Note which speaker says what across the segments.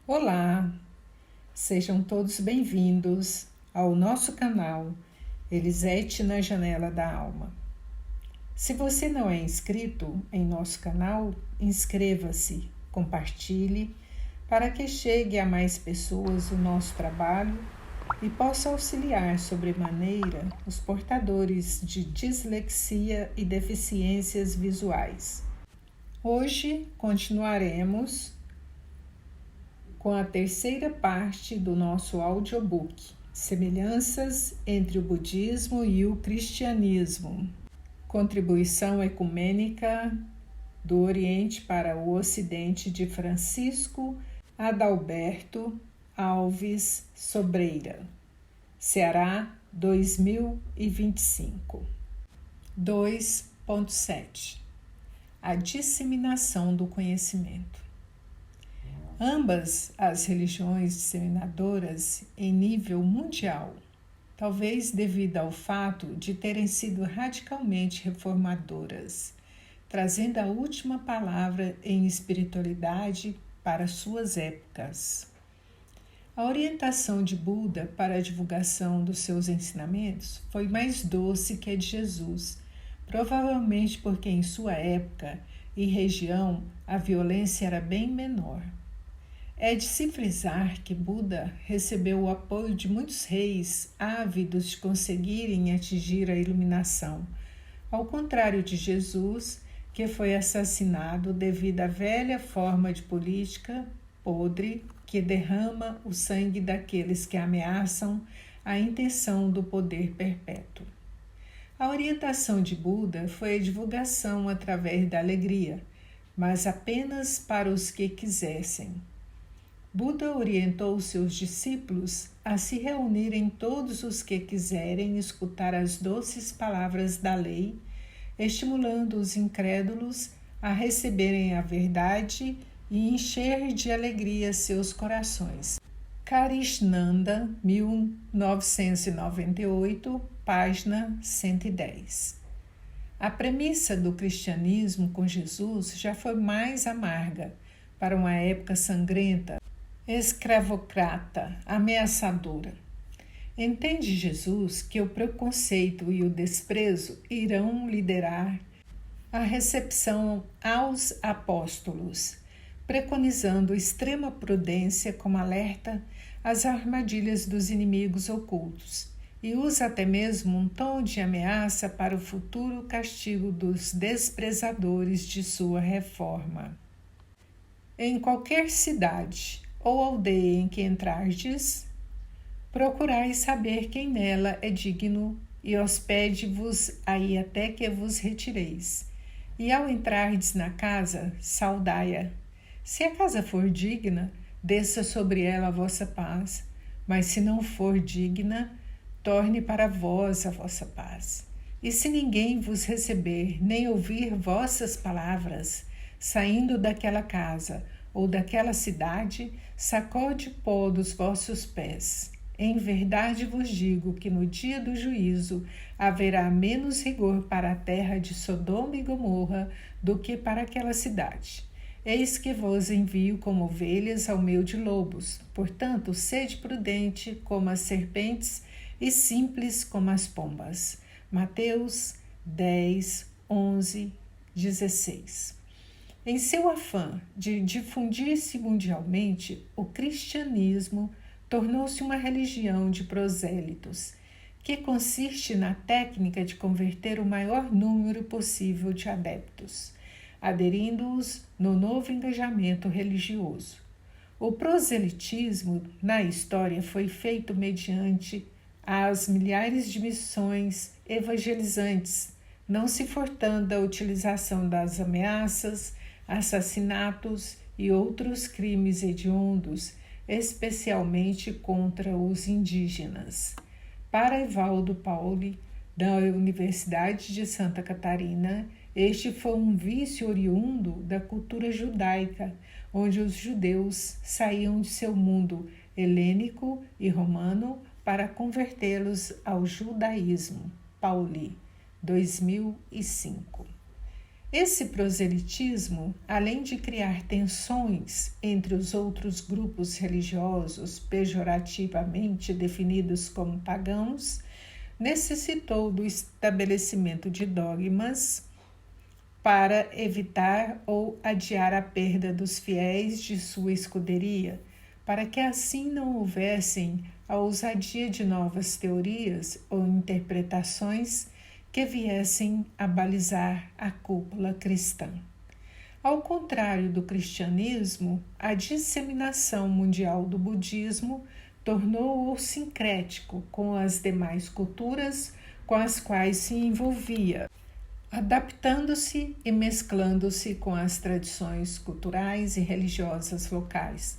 Speaker 1: Olá, sejam todos bem-vindos ao nosso canal Elisete na Janela da Alma. Se você não é inscrito em nosso canal, inscreva-se, compartilhe para que chegue a mais pessoas o nosso trabalho e possa auxiliar sobremaneira os portadores de dislexia e deficiências visuais. Hoje continuaremos com a terceira parte do nosso audiobook, Semelhanças entre o Budismo e o Cristianismo. Contribuição ecumênica do Oriente para o Ocidente de Francisco Adalberto Alves Sobreira, Ceará, 2025. 2.7 A disseminação do conhecimento. Ambas as religiões disseminadoras em nível mundial, talvez devido ao fato de terem sido radicalmente reformadoras, trazendo a última palavra em espiritualidade para suas épocas. A orientação de Buda para a divulgação dos seus ensinamentos foi mais doce que a de Jesus, provavelmente porque em sua época e região a violência era bem menor. É de se frisar que Buda recebeu o apoio de muitos reis ávidos de conseguirem atingir a iluminação, ao contrário de Jesus, que foi assassinado devido à velha forma de política podre que derrama o sangue daqueles que ameaçam a intenção do poder perpétuo. A orientação de Buda foi a divulgação através da alegria, mas apenas para os que quisessem. Buda orientou seus discípulos a se reunirem todos os que quiserem escutar as doces palavras da lei, estimulando os incrédulos a receberem a verdade e encher de alegria seus corações. Karishnanda, 1998, página 110. A premissa do cristianismo com Jesus já foi mais amarga, para uma época sangrenta, escravocrata, ameaçadora. Entende Jesus que o preconceito e o desprezo irão liderar a recepção aos apóstolos, preconizando extrema prudência como alerta às armadilhas dos inimigos ocultos, e usa até mesmo um tom de ameaça para o futuro castigo dos desprezadores de sua reforma. Em qualquer cidade ou aldeia em que entrardes, procurai saber quem nela é digno e hospede-vos aí até que vos retireis. E ao entrardes na casa, saudai-a. Se a casa for digna, desça sobre ela a vossa paz, mas se não for digna, torne para vós a vossa paz. E se ninguém vos receber, nem ouvir vossas palavras, saindo daquela casa ou daquela cidade, sacode o pó dos vossos pés. Em verdade vos digo que no dia do juízo haverá menos rigor para a terra de Sodoma e Gomorra do que para aquela cidade. Eis que vos envio como ovelhas ao meio de lobos. Portanto, sede prudente como as serpentes e simples como as pombas. Mateus 10, 11, 16. Em seu afã de difundir-se mundialmente, o cristianismo tornou-se uma religião de prosélitos, que consiste na técnica de converter o maior número possível de adeptos, aderindo-os no novo engajamento religioso. O proselitismo, na história, foi feito mediante as milhares de missões evangelizantes, não se furtando da utilização das ameaças, assassinatos e outros crimes hediondos, especialmente contra os indígenas. Para Evaldo Pauli, da Universidade de Santa Catarina, este foi um vício oriundo da cultura judaica, onde os judeus saíam de seu mundo helênico e romano para convertê-los ao judaísmo. Pauli, 2005. Esse proselitismo, além de criar tensões entre os outros grupos religiosos pejorativamente definidos como pagãos, necessitou do estabelecimento de dogmas para evitar ou adiar a perda dos fiéis de sua escuderia, para que assim não houvessem a ousadia de novas teorias ou interpretações que viessem a balizar a cúpula cristã. Ao contrário do cristianismo, a disseminação mundial do budismo tornou-o sincrético com as demais culturas com as quais se envolvia, adaptando-se e mesclando-se com as tradições culturais e religiosas locais,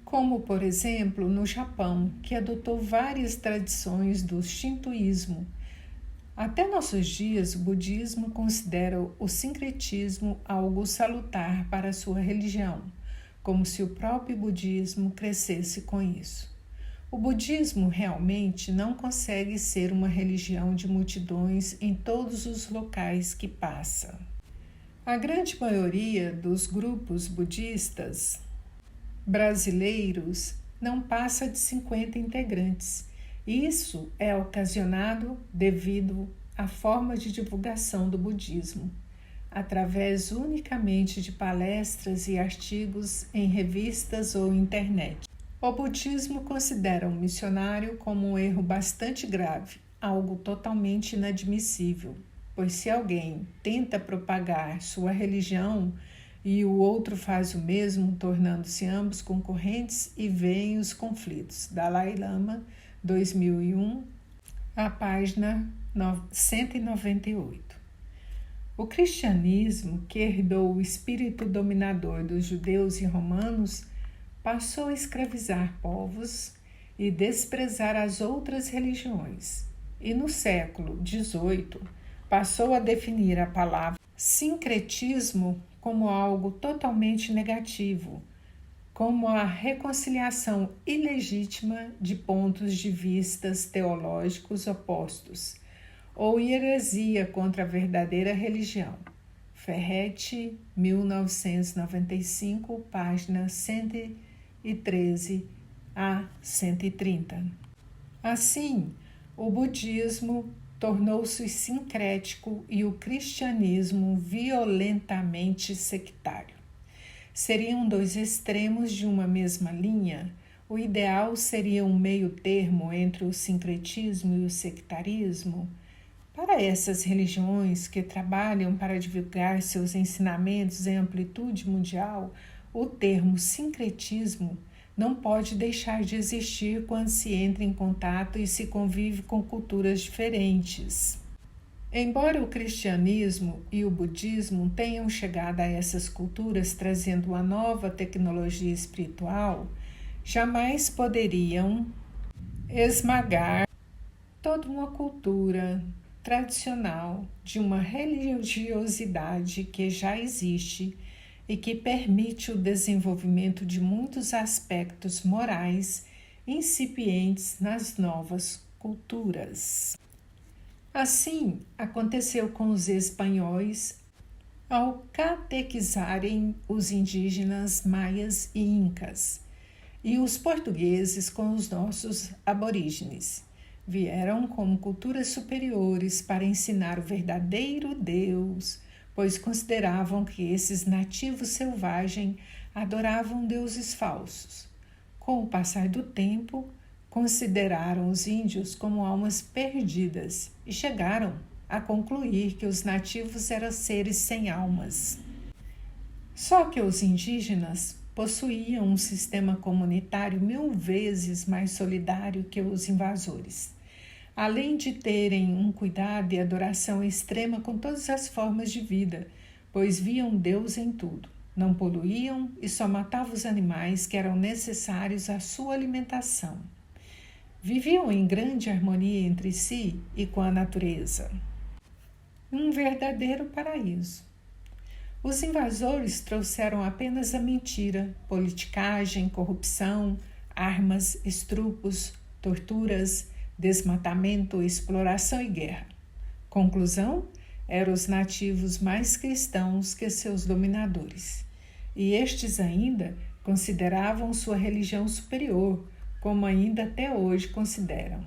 Speaker 1: como, por exemplo, no Japão, que adotou várias tradições do shintoísmo. Até nossos dias, o budismo considera o sincretismo algo salutar para a sua religião, como se o próprio budismo crescesse com isso. O budismo realmente não consegue ser uma religião de multidões em todos os locais que passa. A grande maioria dos grupos budistas brasileiros não passa de 50 integrantes. Isso é ocasionado devido à forma de divulgação do budismo, através unicamente de palestras e artigos em revistas ou internet. O budismo considera um missionário como um erro bastante grave, algo totalmente inadmissível, pois se alguém tenta propagar sua religião e o outro faz o mesmo, tornando-se ambos concorrentes, e vêm os conflitos. Dalai Lama, 2001, a página 198. O cristianismo, que herdou o espírito dominador dos judeus e romanos, passou a escravizar povos e desprezar as outras religiões. E no século XVIII, passou a definir a palavra sincretismo como algo totalmente negativo, como a reconciliação ilegítima de pontos de vistas teológicos opostos, ou heresia contra a verdadeira religião. Ferretti, 1995, página 113 a 130. Assim, o budismo tornou-se sincrético e o cristianismo violentamente sectário. Seriam dois extremos de uma mesma linha. O ideal seria um meio termo entre o sincretismo e o sectarismo. Para essas religiões que trabalham para divulgar seus ensinamentos em amplitude mundial, o termo sincretismo não pode deixar de existir quando se entra em contato e se convive com culturas diferentes. Embora o cristianismo e o budismo tenham chegado a essas culturas trazendo uma nova tecnologia espiritual, jamais poderiam esmagar toda uma cultura tradicional de uma religiosidade que já existe e que permite o desenvolvimento de muitos aspectos morais incipientes nas novas culturas. Assim, aconteceu com os espanhóis ao catequizarem os indígenas maias e incas, e os portugueses com os nossos aborígenes. Vieram como culturas superiores para ensinar o verdadeiro Deus, pois consideravam que esses nativos selvagens adoravam deuses falsos. Com o passar do tempo, consideraram os índios como almas perdidas e chegaram a concluir que os nativos eram seres sem almas. Só que os indígenas possuíam um sistema comunitário 1000 vezes mais solidário que os invasores. Além de terem um cuidado e adoração extrema com todas as formas de vida, pois viam Deus em tudo. Não poluíam e só matavam os animais que eram necessários à sua alimentação. Viviam em grande harmonia entre si e com a natureza. Um verdadeiro paraíso. Os invasores trouxeram apenas a mentira, politicagem, corrupção, armas, estrupos, torturas, desmatamento, exploração e guerra. Conclusão? eram os nativos mais cristãos que seus dominadores, e estes ainda consideravam sua religião superior, como ainda até hoje consideram.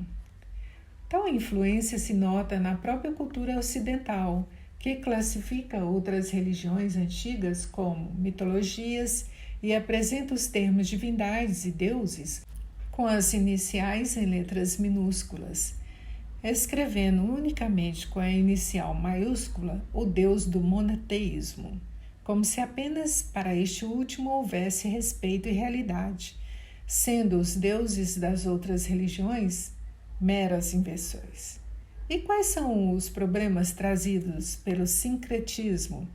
Speaker 1: Tal influência se nota na própria cultura ocidental, que classifica outras religiões antigas como mitologias e apresenta os termos divindades e deuses com as iniciais em letras minúsculas, escrevendo unicamente com a inicial maiúscula o deus do monoteísmo, como se apenas para este último houvesse respeito e realidade, sendo os deuses das outras religiões meras invenções. E quais são os problemas trazidos pelo sincretismo?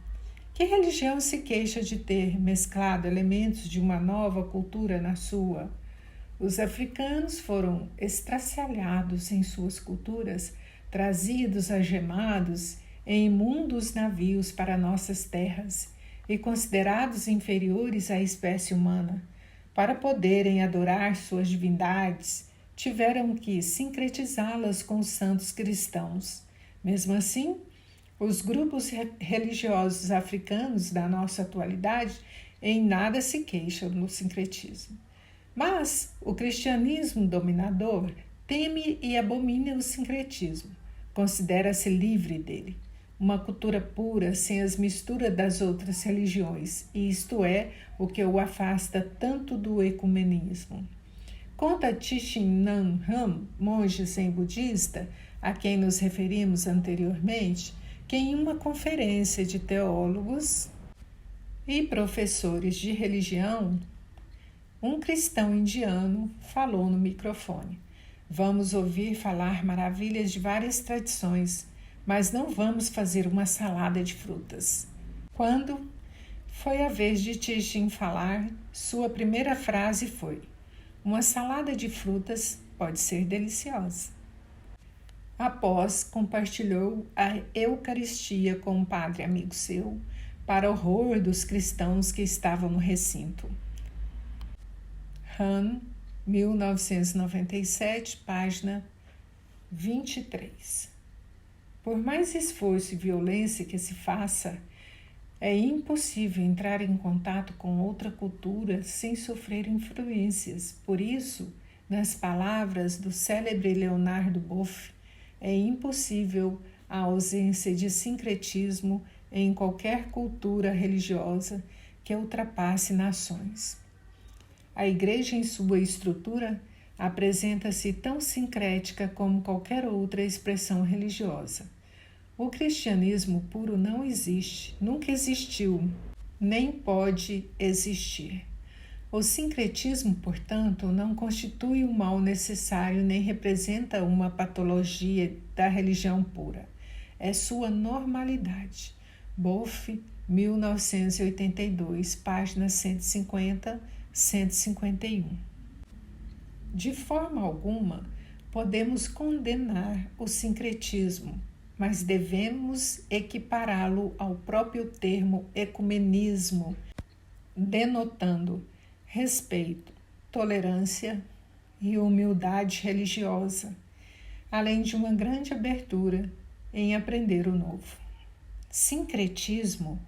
Speaker 1: Que religião se queixa de ter mesclado elementos de uma nova cultura na sua? Os africanos foram estraçalhados em suas culturas, trazidos algemados em imundos navios para nossas terras e considerados inferiores à espécie humana. Para poderem adorar suas divindades, tiveram que sincretizá-las com os santos cristãos. Mesmo assim, os grupos religiosos africanos da nossa atualidade em nada se queixam no sincretismo. Mas o cristianismo dominador teme e abomina o sincretismo, considera-se livre dele, uma cultura pura sem as misturas das outras religiões, e isto é o que o afasta tanto do ecumenismo. Conta Thich Nhat Hanh, monge zen budista, a quem nos referimos anteriormente, que em uma conferência de teólogos e professores de religião, um cristão indiano falou no microfone: "Vamos ouvir falar maravilhas de várias tradições, mas não vamos fazer uma salada de frutas." Quando foi a vez de Thich falar, sua primeira frase foi: "Uma salada de frutas pode ser deliciosa." Após, compartilhou a Eucaristia com um padre amigo seu, para horror dos cristãos que estavam no recinto. Han, 1997, página 23. Por mais esforço e violência que se faça, é impossível entrar em contato com outra cultura sem sofrer influências. Por isso, nas palavras do célebre Leonardo Boff, é impossível a ausência de sincretismo em qualquer cultura religiosa que ultrapasse nações. A Igreja, em sua estrutura, apresenta-se tão sincrética como qualquer outra expressão religiosa. O cristianismo puro não existe, nunca existiu, nem pode existir. O sincretismo, portanto, não constitui um mal necessário nem representa uma patologia da religião pura. É sua normalidade. Boff, 1982, páginas 150, 151. De forma alguma, podemos condenar o sincretismo, mas devemos equipará-lo ao próprio termo ecumenismo, denotando respeito, tolerância e humildade religiosa, além de uma grande abertura em aprender o novo. Sincretismo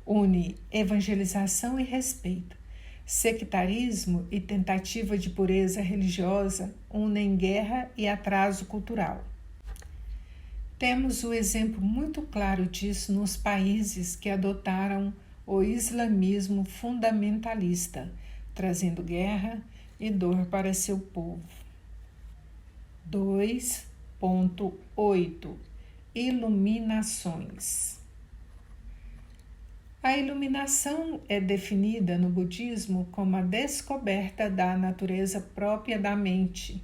Speaker 1: une evangelização e respeito. Sectarismo e tentativa de pureza religiosa unem guerra e atraso cultural. Temos o exemplo muito claro disso nos países que adotaram o islamismo fundamentalista, trazendo guerra e dor para seu povo. 2.8 Iluminações. A iluminação é definida no budismo como a descoberta da natureza própria da mente,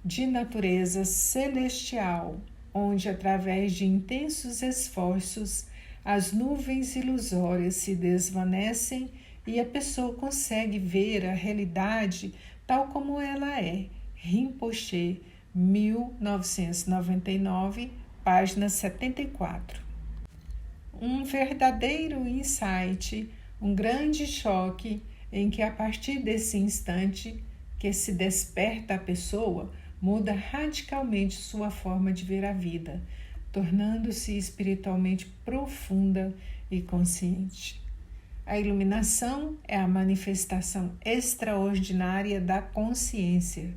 Speaker 1: de natureza celestial, onde, através de intensos esforços, as nuvens ilusórias se desvanecem e a pessoa consegue ver a realidade tal como ela é. Rinpoche, 1999, página 74. Um verdadeiro insight, um grande choque em que, a partir desse instante que se desperta a pessoa, muda radicalmente sua forma de ver a vida, tornando-se espiritualmente profunda e consciente. A iluminação é a manifestação extraordinária da consciência,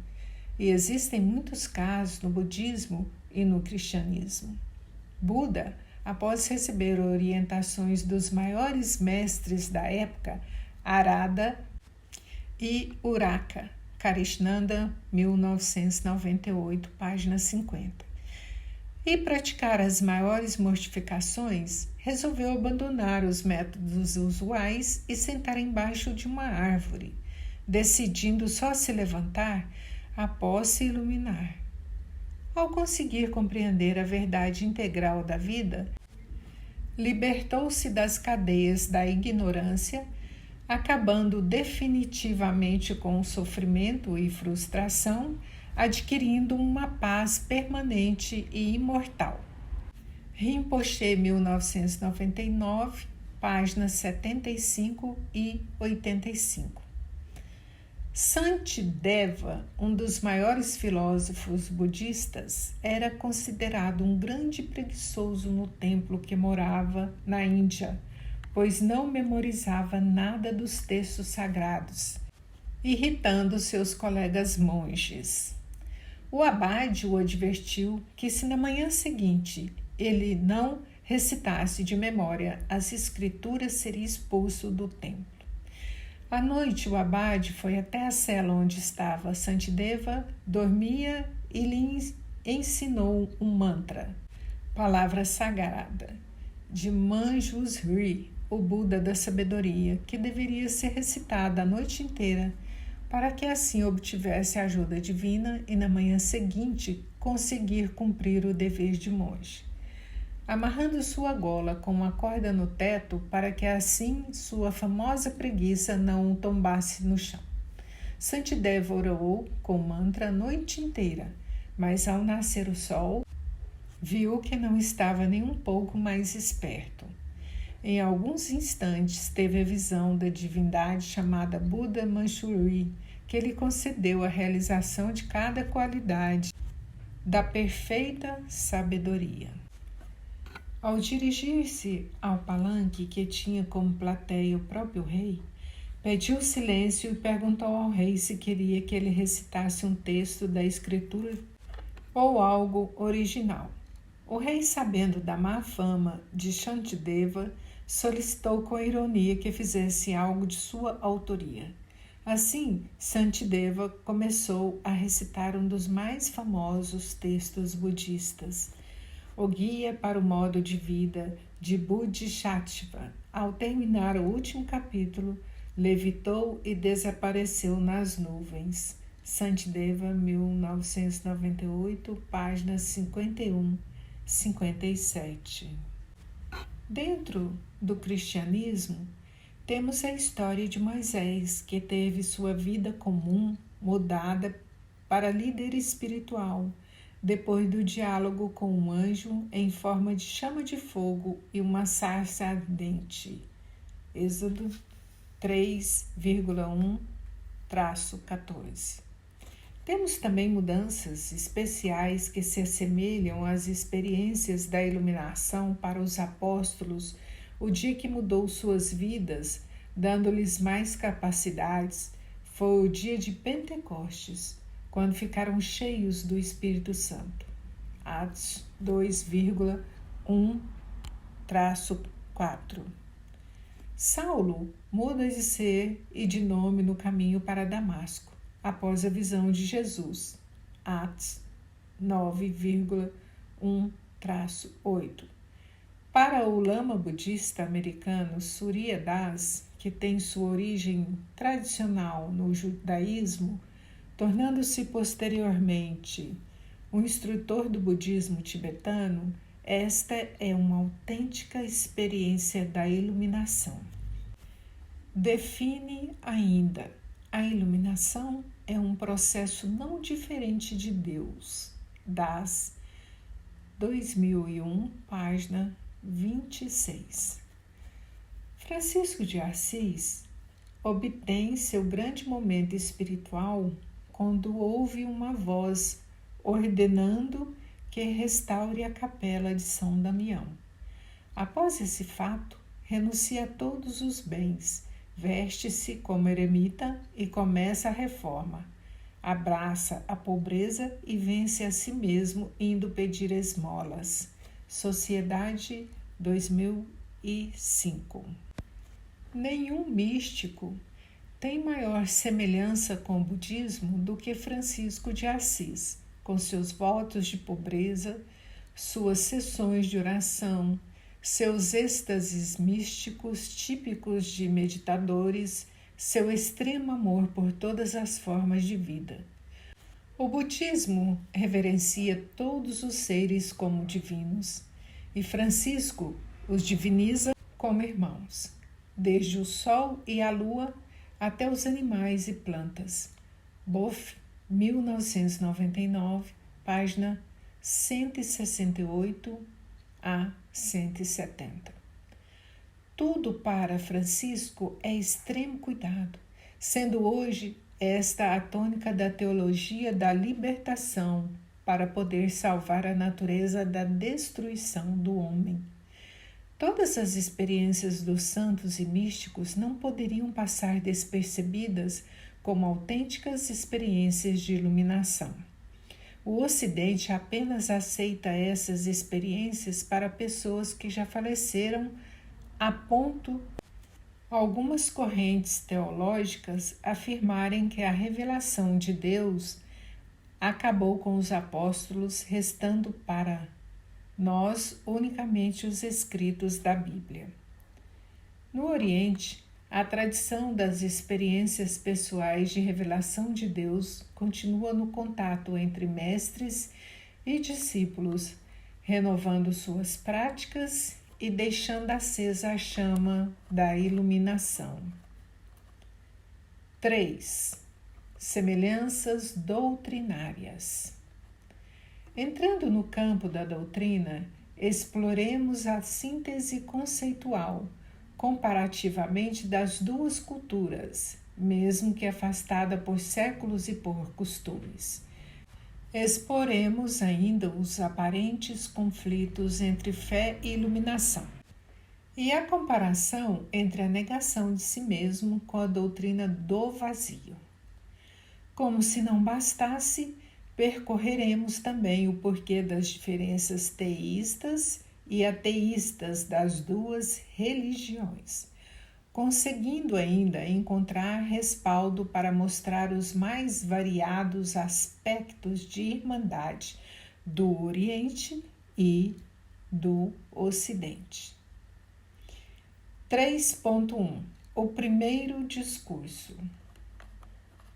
Speaker 1: e existem muitos casos no budismo e no cristianismo. Buda, após receber orientações dos maiores mestres da época, Arada e Uraka, Karishnanda, 1998, página 50, e praticar as maiores mortificações, resolveu abandonar os métodos usuais e sentar embaixo de uma árvore, decidindo só se levantar após se iluminar. Ao conseguir compreender a verdade integral da vida, libertou-se das cadeias da ignorância, acabando definitivamente com o sofrimento e frustração, adquirindo uma paz permanente e imortal. Rinpoche, 1999, páginas 75 e 85. Santideva, um dos maiores filósofos budistas, era considerado um grande preguiçoso no templo que morava na Índia, pois não memorizava nada dos textos sagrados, irritando seus colegas monges. O abade o advertiu que, se na manhã seguinte ele não recitasse de memória as escrituras, seria expulso do templo. À noite, o abade foi até a cela onde estava Santideva, dormia e lhe ensinou um mantra, palavra sagrada, de Manjushri, o Buda da sabedoria, que deveria ser recitada a noite inteira, para que assim obtivesse a ajuda divina e na manhã seguinte conseguir cumprir o dever de monge. Amarrando sua gola com uma corda no teto para que assim sua famosa preguiça não tombasse no chão. Santideva orou com o mantra a noite inteira, mas ao nascer o sol, viu que não estava nem um pouco mais esperto. Em alguns instantes teve a visão da divindade chamada Buda Manjushri, que lhe concedeu a realização de cada qualidade da perfeita sabedoria. Ao dirigir-se ao palanque que tinha como plateia o próprio rei, pediu silêncio e perguntou ao rei se queria que ele recitasse um texto da escritura ou algo original. O rei, sabendo da má fama de Shantideva, solicitou com ironia que fizesse algo de sua autoria. Assim, Shantideva começou a recitar um dos mais famosos textos budistas, O Guia para o Modo de Vida, de Bodhisattva. Ao terminar o último capítulo, levitou e desapareceu nas nuvens. Shantideva, 1998, páginas 51, 57. Dentro do cristianismo, temos a história de Moisés, que teve sua vida comum mudada para líder espiritual, depois do diálogo com um anjo em forma de chama de fogo e uma sarça ardente. Êxodo 3,1-14. Temos também mudanças especiais que se assemelham às experiências da iluminação para os apóstolos, o dia que mudou suas vidas, dando-lhes mais capacidades, foi o dia de Pentecostes, quando ficaram cheios do Espírito Santo. Atos 2,1-4. Saulo muda de ser e de nome no caminho para Damasco, após a visão de Jesus. Atos 9,1-8. Para o lama budista americano Surya Das, que tem sua origem tradicional no judaísmo, tornando-se posteriormente um instrutor do budismo tibetano, esta é uma autêntica experiência da iluminação. Define ainda: a iluminação é um processo não diferente de Deus. Das 2001, página 26. Francisco de Assis obtém seu grande momento espiritual quando ouve uma voz ordenando que restaure a capela de São Damião. Após esse fato, renuncia a todos os bens, veste-se como eremita e começa a reforma. Abraça a pobreza e vence a si mesmo indo pedir esmolas. Sociedade 2005. Nenhum místico tem maior semelhança com o budismo do que Francisco de Assis, com seus votos de pobreza, suas sessões de oração, seus êxtases místicos típicos de meditadores, seu extremo amor por todas as formas de vida. O budismo reverencia todos os seres como divinos, e Francisco os diviniza como irmãos, desde o sol e a lua até os animais e plantas. Boff, 1999, página 168 a 170. Tudo para Francisco é extremo cuidado, sendo hoje esta a tônica da teologia da libertação para poder salvar a natureza da destruição do homem. Todas as experiências dos santos e místicos não poderiam passar despercebidas como autênticas experiências de iluminação. O Ocidente apenas aceita essas experiências para pessoas que já faleceram, a ponto algumas correntes teológicas afirmarem que a revelação de Deus acabou com os apóstolos, restando para nós unicamente os escritos da Bíblia. No Oriente, a tradição das experiências pessoais de revelação de Deus continua no contato entre mestres e discípulos, renovando suas práticas e deixando acesa a chama da iluminação. 3. Semelhanças doutrinárias. Entrando no campo da doutrina, exploremos a síntese conceitual, comparativamente das duas culturas, mesmo que afastada por séculos e por costumes. Exporemos ainda os aparentes conflitos entre fé e iluminação, e a comparação entre a negação de si mesmo com a doutrina do vazio. Como se não bastasse, percorreremos também o porquê das diferenças teístas e ateístas das duas religiões, conseguindo ainda encontrar respaldo para mostrar os mais variados aspectos de irmandade do Oriente e do Ocidente. 3.1. O primeiro discurso.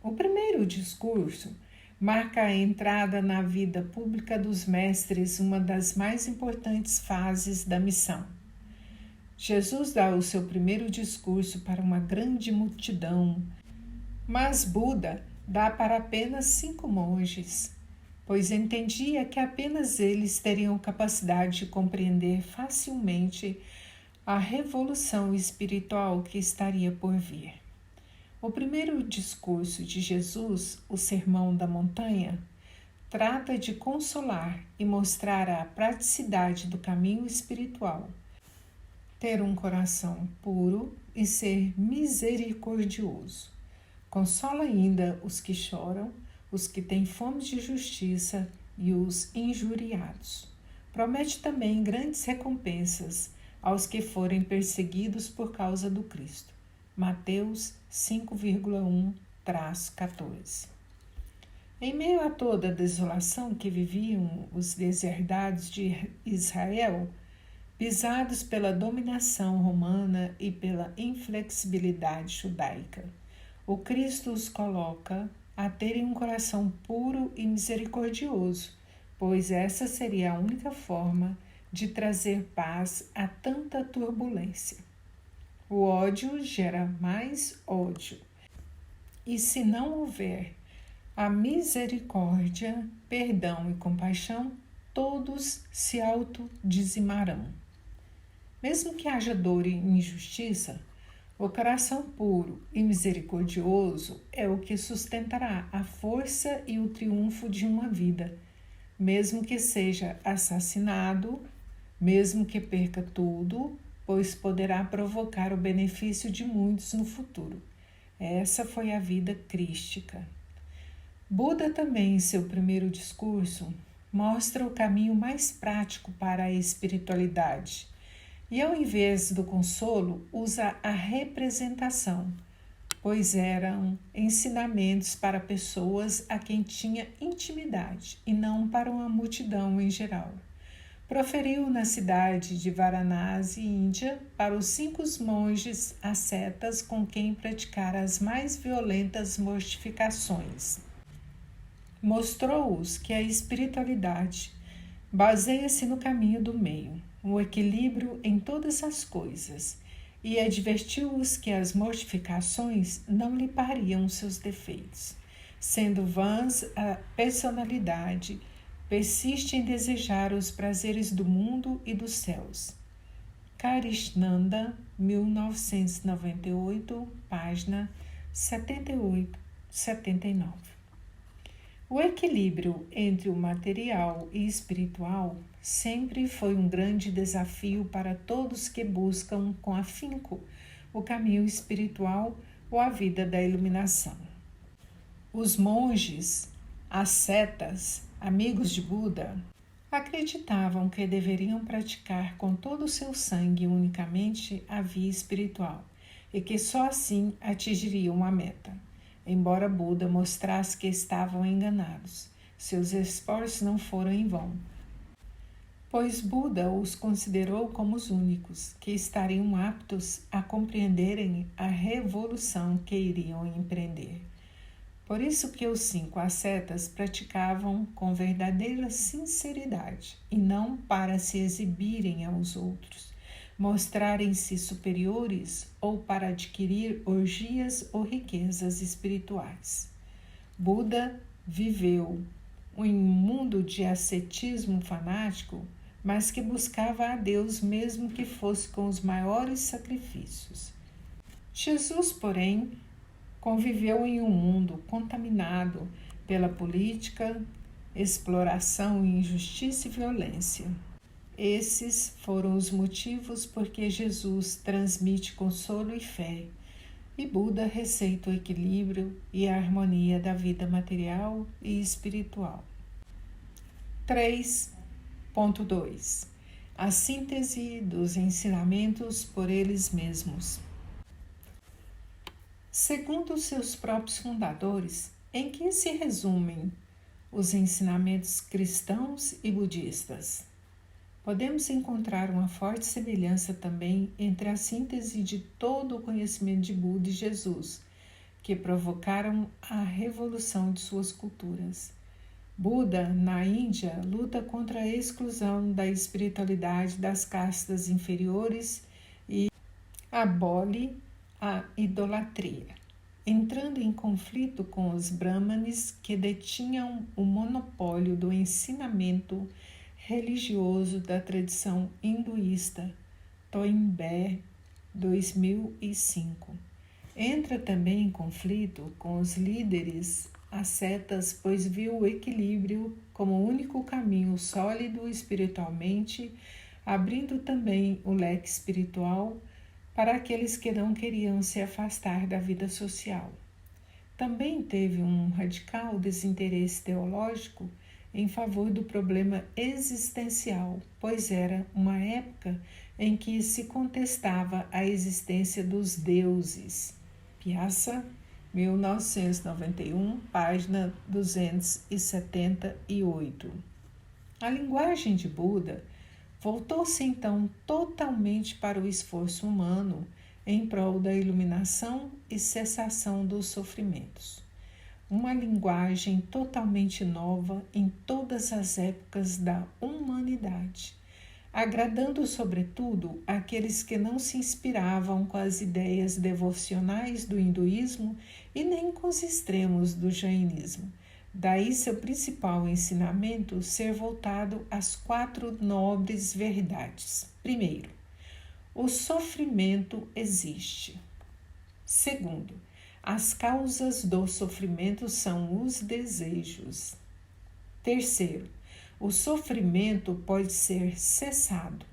Speaker 1: O primeiro discurso marca a entrada na vida pública dos mestres, uma das mais importantes fases da missão. Jesus dá o seu primeiro discurso para uma grande multidão, mas Buda dá para apenas 5 monges, pois entendia que apenas eles teriam capacidade de compreender facilmente a revolução espiritual que estaria por vir. O primeiro discurso de Jesus, o Sermão da Montanha, trata de consolar e mostrar a praticidade do caminho espiritual, ter um coração puro e ser misericordioso. Consola ainda os que choram, os que têm fome de justiça e os injuriados. Promete também grandes recompensas aos que forem perseguidos por causa do Cristo. Mateus 5,1-14. Em meio a toda a desolação que viviam os deserdados de Israel, pisados pela dominação romana e pela inflexibilidade judaica, o Cristo os coloca a terem um coração puro e misericordioso, pois essa seria a única forma de trazer paz a tanta turbulência. O ódio gera mais ódio, e se não houver a misericórdia, perdão e compaixão, todos se autodizimarão. Mesmo que haja dor e injustiça, o coração puro e misericordioso é o que sustentará a força e o triunfo de uma vida, mesmo que seja assassinado, mesmo que perca tudo, pois poderá provocar o benefício de muitos no futuro. Essa foi a vida crística. Buda também, em seu primeiro discurso, mostra o caminho mais prático para a espiritualidade e, ao invés do consolo, usa a representação, pois eram ensinamentos para pessoas a quem tinha intimidade e não para uma multidão em geral. Proferiu na cidade de Varanasi, Índia, para os 5 monges ascetas com quem praticara as mais violentas mortificações. Mostrou-os que a espiritualidade baseia-se no caminho do meio, o equilíbrio em todas as coisas, e advertiu-os que as mortificações não limpariam seus defeitos. Sendo vãs, a personalidade persiste em desejar os prazeres do mundo e dos céus. Karishnanda, 1998, página 78-79. O equilíbrio entre o material e espiritual sempre foi um grande desafio para todos que buscam com afinco o caminho espiritual ou a vida da iluminação. Os monges, ascetas, amigos de Buda, acreditavam que deveriam praticar com todo o seu sangue unicamente a via espiritual e que só assim atingiriam a meta. Embora Buda mostrasse que estavam enganados, seus esforços não foram em vão, pois Buda os considerou como os únicos que estariam aptos a compreenderem a revolução que iriam empreender. Por isso que os 5 ascetas praticavam com verdadeira sinceridade e não para se exibirem aos outros, mostrarem-se superiores ou para adquirir orgias ou riquezas espirituais. Buda viveu em um mundo de ascetismo fanático, mas que buscava a Deus mesmo que fosse com os maiores sacrifícios. Jesus, porém, conviveu em um mundo contaminado pela política, exploração, injustiça e violência. Esses foram os motivos por que Jesus transmite consolo e fé, e Buda receita o equilíbrio e a harmonia da vida material e espiritual. 3.2 A síntese dos ensinamentos por eles mesmos. Segundo seus próprios fundadores, em que se resumem os ensinamentos cristãos e budistas? Podemos encontrar uma forte semelhança também entre a síntese de todo o conhecimento de Buda e Jesus, que provocaram a revolução de suas culturas. Buda, na Índia, luta contra a exclusão da espiritualidade das castas inferiores e abole a idolatria, entrando em conflito com os brahmanes que detinham o monopólio do ensinamento religioso da tradição hinduísta, Toynbee, 2005. Entra também em conflito com os líderes ascetas, pois viu o equilíbrio como o único caminho sólido espiritualmente, abrindo também o leque espiritual para aqueles que não queriam se afastar da vida social. Também teve um radical desinteresse teológico em favor do problema existencial, pois era uma época em que se contestava a existência dos deuses. Piaça, 1991, página 278. A linguagem de Buda voltou-se então totalmente para o esforço humano em prol da iluminação e cessação dos sofrimentos. Uma linguagem totalmente nova em todas as épocas da humanidade, agradando sobretudo aqueles que não se inspiravam com as ideias devocionais do hinduísmo e nem com os extremos do jainismo. Daí seu principal ensinamento ser voltado às 4 nobres verdades. Primeiro, o sofrimento existe. Segundo, as causas do sofrimento são os desejos. Terceiro, o sofrimento pode ser cessado.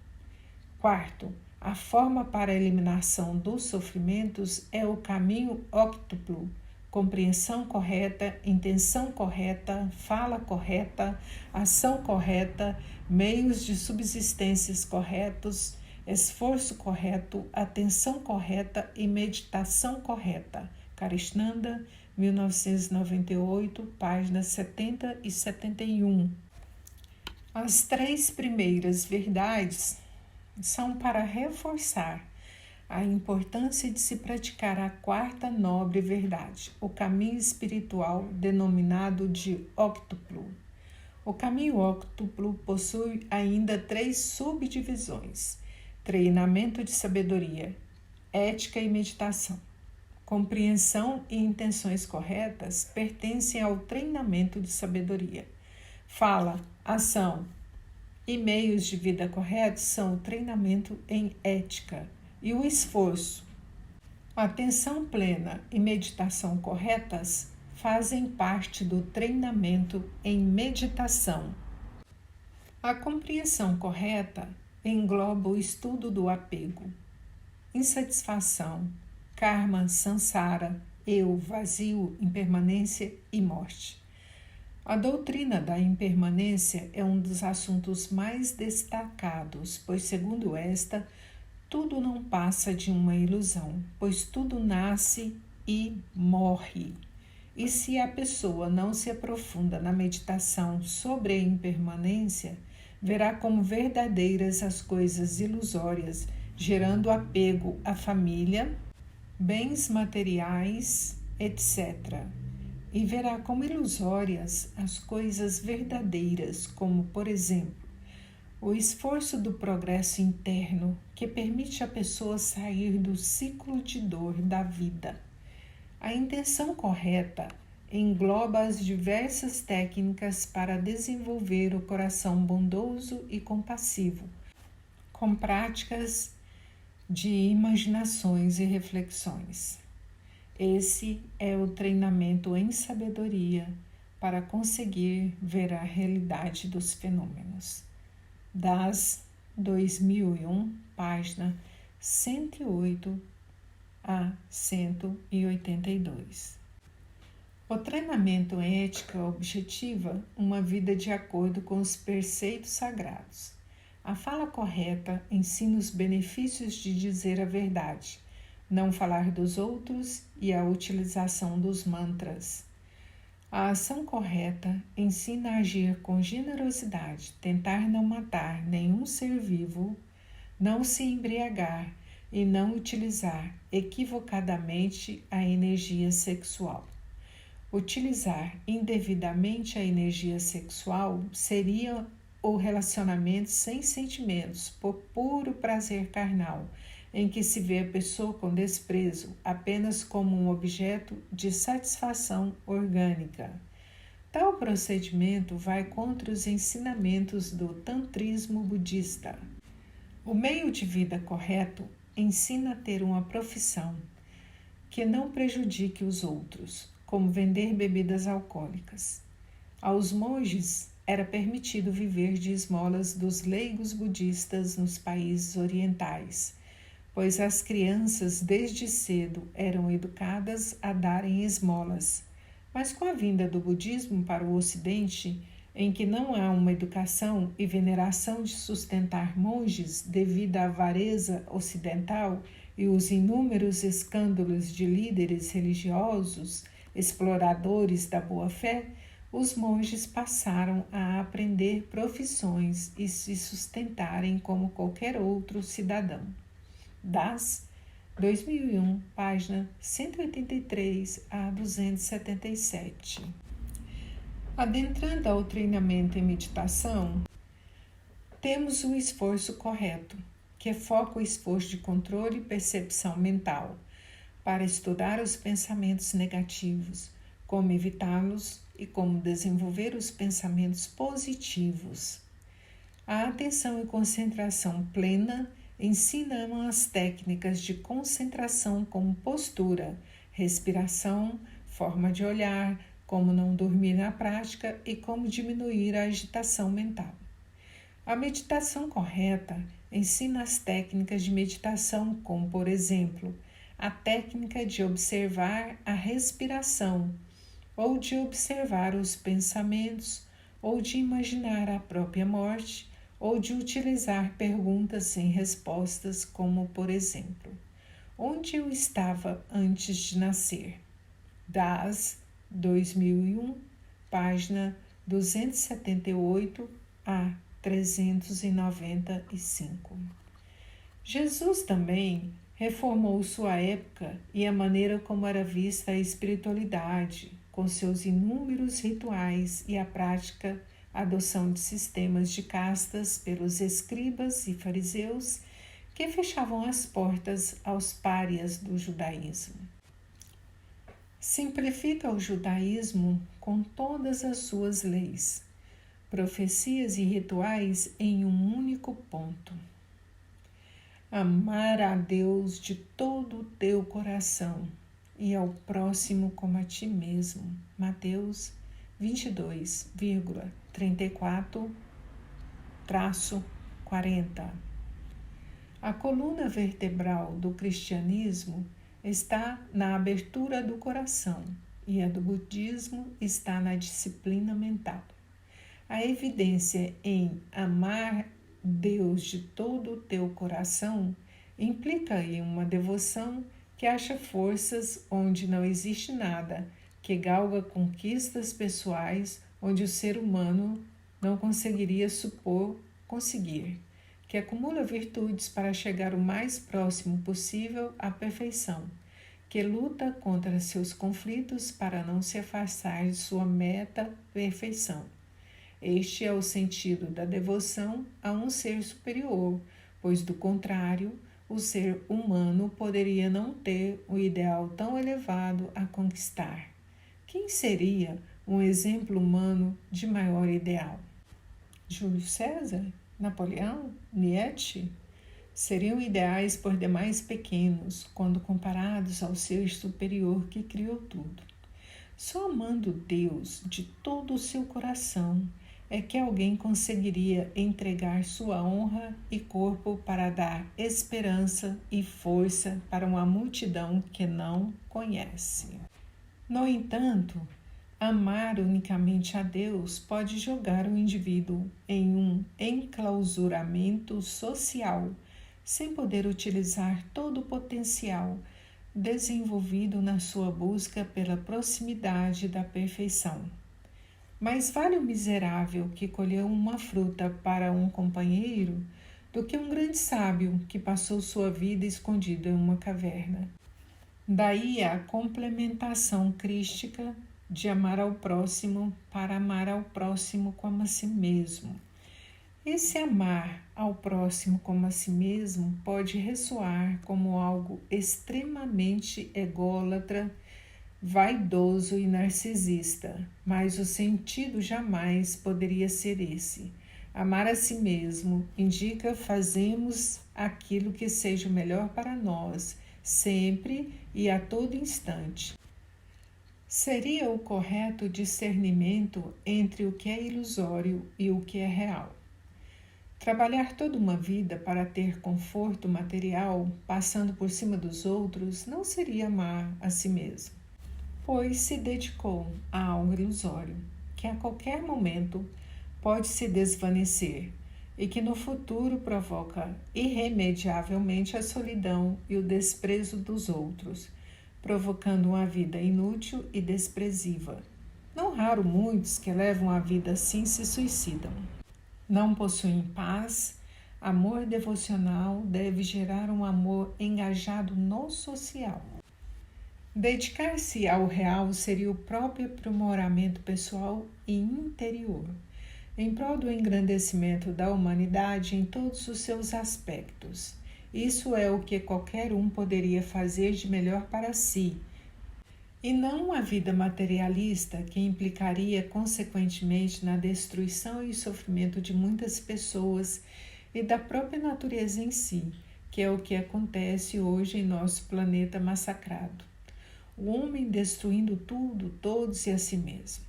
Speaker 1: Quarto, a forma para a eliminação dos sofrimentos é o caminho óctuplo: compreensão correta, intenção correta, fala correta, ação correta, meios de subsistências corretos, esforço correto, atenção correta e meditação correta. Karishnanda, 1998, páginas 70 e 71. As 3 primeiras verdades são para reforçar a importância de se praticar a 4ª nobre verdade, o caminho espiritual denominado de óctuplo. O caminho óctuplo possui ainda 3 subdivisões: treinamento de sabedoria, ética e meditação. Compreensão e intenções corretas pertencem ao treinamento de sabedoria. Fala, ação e meios de vida corretos são o treinamento em ética. E o esforço, atenção plena e meditação corretas fazem parte do treinamento em meditação. A compreensão correta engloba o estudo do apego, insatisfação, karma, samsara, eu, vazio, impermanência e morte. A doutrina da impermanência é um dos assuntos mais destacados, pois, segundo esta, tudo não passa de uma ilusão, pois tudo nasce e morre. E se a pessoa não se aprofunda na meditação sobre a impermanência, verá como verdadeiras as coisas ilusórias, gerando apego à família, bens materiais, etc. E verá como ilusórias as coisas verdadeiras, como, por exemplo, o esforço do progresso interno que permite à pessoa sair do ciclo de dor da vida. A intenção correta engloba as diversas técnicas para desenvolver o coração bondoso e compassivo, com práticas de imaginações e reflexões. Esse é o treinamento em sabedoria para conseguir ver a realidade dos fenômenos. Das 2001, página 108 a 182. O treinamento em ética objetiva uma vida de acordo com os preceitos sagrados. A fala correta ensina os benefícios de dizer a verdade, não falar dos outros e a utilização dos mantras. A ação correta ensina a agir com generosidade, tentar não matar nenhum ser vivo, não se embriagar e não utilizar equivocadamente a energia sexual. Utilizar indevidamente a energia sexual seria o relacionamento sem sentimentos, por puro prazer carnal, em que se vê a pessoa com desprezo apenas como um objeto de satisfação orgânica. Tal procedimento vai contra os ensinamentos do tantrismo budista. O meio de vida correto ensina a ter uma profissão que não prejudique os outros, como vender bebidas alcoólicas. Aos monges era permitido viver de esmolas dos leigos budistas nos países orientais, pois as crianças desde cedo eram educadas a darem esmolas. Mas com a vinda do budismo para o Ocidente, em que não há uma educação e veneração de sustentar monges devido à avareza ocidental e os inúmeros escândalos de líderes religiosos, exploradores da boa-fé, os monges passaram a aprender profissões e se sustentarem como qualquer outro cidadão. Das 2001, página 183 a 277. Adentrando ao treinamento em meditação, temos o esforço correto, que foca o esforço de controle e percepção mental, para estudar os pensamentos negativos, como evitá-los e como desenvolver os pensamentos positivos. A atenção e concentração plena ensinam as técnicas de concentração como postura, respiração, forma de olhar, como não dormir na prática e como diminuir a agitação mental. A meditação correta ensina as técnicas de meditação, como, por exemplo, a técnica de observar a respiração, ou de observar os pensamentos, ou de imaginar a própria morte, ou de utilizar perguntas sem respostas, como, por exemplo, onde eu estava antes de nascer? Das 2001, página 278 a 395. Jesus também reformou sua época e a maneira como era vista a espiritualidade, com seus inúmeros rituais e a prática adoção de sistemas de castas pelos escribas e fariseus que fechavam as portas aos párias do judaísmo. Simplifica o judaísmo com todas as suas leis, profecias e rituais em um único ponto. Amar a Deus de todo o teu coração e ao próximo como a ti mesmo. Mateus 22,34-40. A coluna vertebral do cristianismo está na abertura do coração e a do budismo está na disciplina mental. A evidência em amar Deus de todo o teu coração implica em uma devoção que acha forças onde não existe nada, que galga conquistas pessoais onde o ser humano não conseguiria supor conseguir, que acumula virtudes para chegar o mais próximo possível à perfeição, que luta contra seus conflitos para não se afastar de sua meta perfeição. Este é o sentido da devoção a um ser superior, pois, do contrário, o ser humano poderia não ter um ideal tão elevado a conquistar. Quem seria um exemplo humano de maior ideal? Júlio César? Napoleão? Nietzsche? Seriam ideais por demais pequenos quando comparados ao ser superior que criou tudo. Só amando Deus de todo o seu coração é que alguém conseguiria entregar sua honra e corpo para dar esperança e força para uma multidão que não conhece. No entanto, amar unicamente a Deus pode jogar o indivíduo em um enclausuramento social, sem poder utilizar todo o potencial desenvolvido na sua busca pela proximidade da perfeição. Mais vale o miserável que colheu uma fruta para um companheiro do que um grande sábio que passou sua vida escondido em uma caverna. Daí a complementação crística de amar ao próximo para amar ao próximo como a si mesmo. Esse amar ao próximo como a si mesmo pode ressoar como algo extremamente ególatra, vaidoso e narcisista, mas o sentido jamais poderia ser esse. Amar a si mesmo indica fazemos aquilo que seja o melhor para nós, sempre e a todo instante. Seria o correto discernimento entre o que é ilusório e o que é real. Trabalhar toda uma vida para ter conforto material, passando por cima dos outros, não seria amar a si mesmo, pois se dedicou a algo ilusório, que a qualquer momento pode se desvanecer e que no futuro provoca irremediavelmente a solidão e o desprezo dos outros, provocando uma vida inútil e desprezível. Não raro muitos que levam a vida assim se suicidam. Não possuem paz. Amor devocional deve gerar um amor engajado no social. Dedicar-se ao real seria o próprio aprimoramento pessoal e interior, em prol do engrandecimento da humanidade em todos os seus aspectos. Isso é o que qualquer um poderia fazer de melhor para si, e não a vida materialista que implicaria consequentemente na destruição e sofrimento de muitas pessoas e da própria natureza em si, que é o que acontece hoje em nosso planeta massacrado. o homem destruindo tudo, todos e a si mesmo.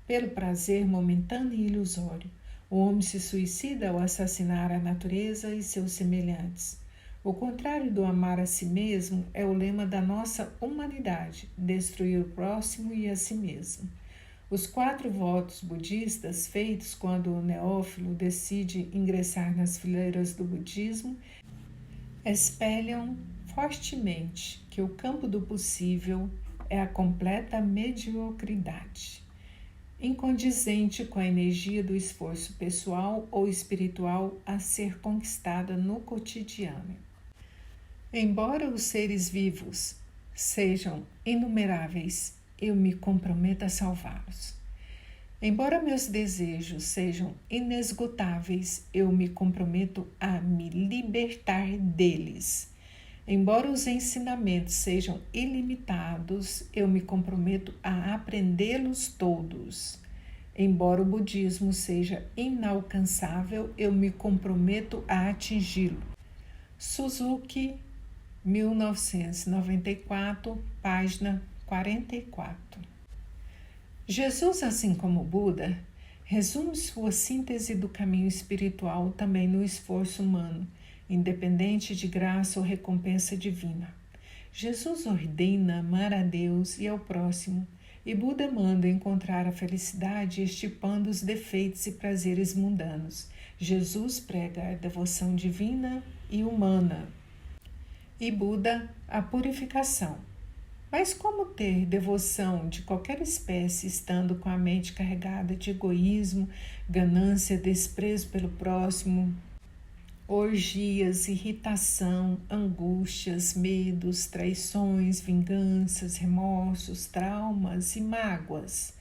Speaker 1: Pelo prazer momentâneo e ilusório, o homem se suicida ao assassinar a natureza e seus semelhantes. O contrário do amar a si mesmo é o lema da nossa humanidade: destruir o próximo e a si mesmo. Os 4 votos budistas feitos quando o neófilo decide ingressar nas fileiras do budismo espelham fortemente que o campo do possível é a completa mediocridade, incondizente com a energia do esforço pessoal ou espiritual a ser conquistada no cotidiano. Embora os seres vivos sejam inumeráveis, eu me comprometo a salvá-los. Embora meus desejos sejam inesgotáveis, eu me comprometo a me libertar deles. Embora os ensinamentos sejam ilimitados, eu me comprometo a aprendê-los todos. Embora o budismo seja inalcançável, eu me comprometo a atingi-lo. Suzuki, 1994, página 44. Jesus, assim como Buda, resume sua síntese do caminho espiritual também no esforço humano, independente de graça ou recompensa divina. Jesus ordena amar a Deus e ao próximo, e Buda manda encontrar a felicidade extirpando os defeitos e prazeres mundanos. Jesus prega a devoção divina e humana, e Buda a purificação. Mas como ter devoção de qualquer espécie estando com a mente carregada de egoísmo, ganância, desprezo pelo próximo, orgias, irritação, angústias, medos, traições, vinganças, remorsos, traumas e mágoas?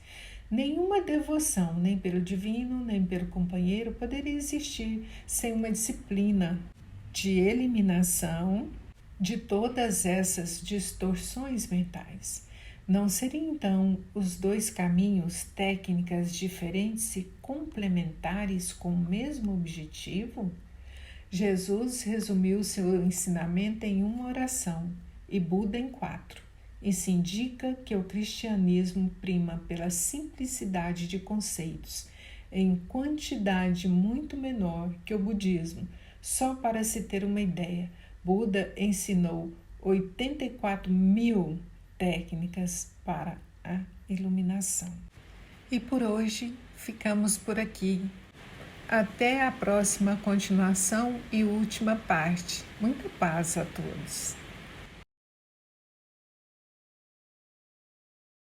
Speaker 1: Nenhuma devoção, nem pelo divino, nem pelo companheiro, poderia existir sem uma disciplina de eliminação de todas essas distorções mentais. Não seriam, então, os 2 caminhos, técnicas diferentes e complementares com o mesmo objetivo? Jesus resumiu seu ensinamento em uma oração e Buda em 4. Isso indica que o cristianismo prima pela simplicidade de conceitos, em quantidade muito menor que o budismo. Só para se ter uma ideia, Buda ensinou 84.000 técnicas para a iluminação. E por hoje ficamos por aqui. Até a próxima continuação e última parte. Muita paz a todos.